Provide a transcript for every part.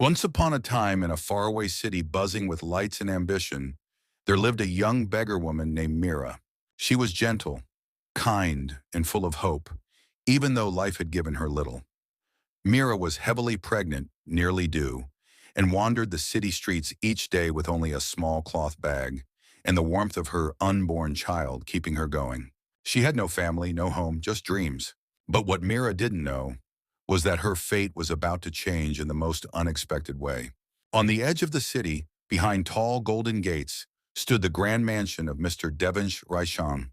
Once upon a time, in a faraway city buzzing with lights and ambition, there lived a young beggar woman named Mira. She was gentle, kind, and full of hope, even though life had given her little. Mira was heavily pregnant, nearly due, and wandered the city streets each day with only a small cloth bag and the warmth of her unborn child keeping her going. She had no family, no home, just dreams. But what Mira didn't know was that her fate was about to change in the most unexpected way. On the edge of the city, behind tall golden gates, stood the grand mansion of Mr. Devonsh Raishan,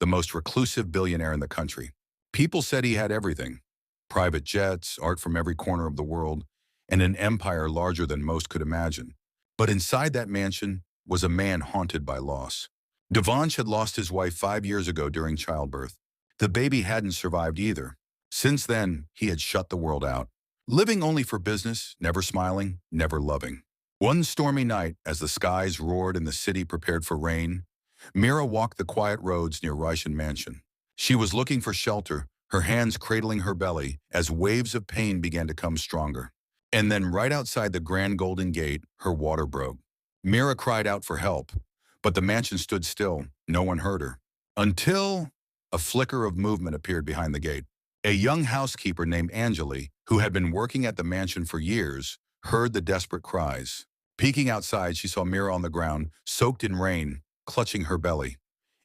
the most reclusive billionaire in the country. People said he had everything: private jets, art from every corner of the world, and an empire larger than most could imagine. But inside that mansion was a man haunted by loss. Devansh had lost his wife 5 years ago during childbirth. The baby hadn't survived either. Since then, he had shut the world out, living only for business, never smiling, never loving. One stormy night, as the skies roared and the city prepared for rain, Mira walked the quiet roads near Reishan Mansion. She was looking for shelter, her hands cradling her belly as waves of pain began to come stronger. And then right outside the grand golden gate, her water broke. Mira cried out for help, but the mansion stood still. No one heard her. Until a flicker of movement appeared behind the gate. A young housekeeper named Anjali, who had been working at the mansion for years, heard the desperate cries. Peeking outside, she saw Mira on the ground, soaked in rain, clutching her belly.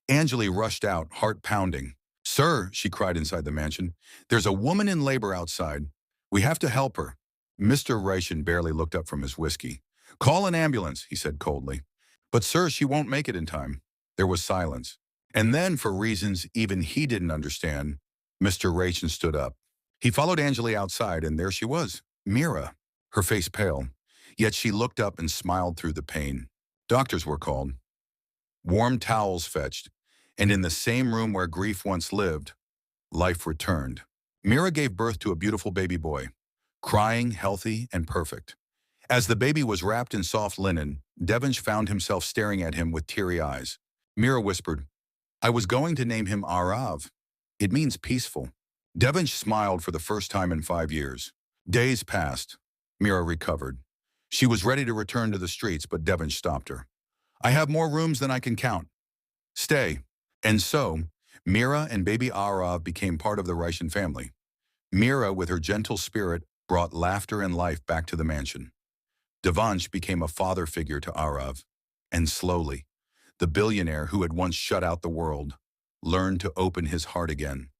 Anjali rushed out, heart pounding. "Sir," she cried inside the mansion, "there's a woman in labor outside. We have to help her." Mr. Raishan barely looked up from his whiskey. "Call an ambulance," he said coldly. "But sir, she won't make it in time." There was silence. And then, for reasons even he didn't understand, Mr. Raishan stood up. He followed Anjali outside, and there she was, Mira, her face pale. Yet she looked up and smiled through the pain. Doctors were called, warm towels fetched, and in the same room where grief once lived, life returned. Mira gave birth to a beautiful baby boy, crying, healthy, and perfect. As the baby was wrapped in soft linen, Devonsh found himself staring at him with teary eyes. Mira whispered, "I was going to name him Arav. It means peaceful." Devonsh smiled for the first time in 5 years. Days passed. Mira recovered. She was ready to return to the streets, but Devonsh stopped her. "I have more rooms than I can count. Stay." And so, Mira and baby Arav became part of the Raishan family. Mira, with her gentle spirit, brought laughter and life back to the mansion. Devansh became a father figure to Arav. And slowly, the billionaire who had once shut out the world learned to open his heart again.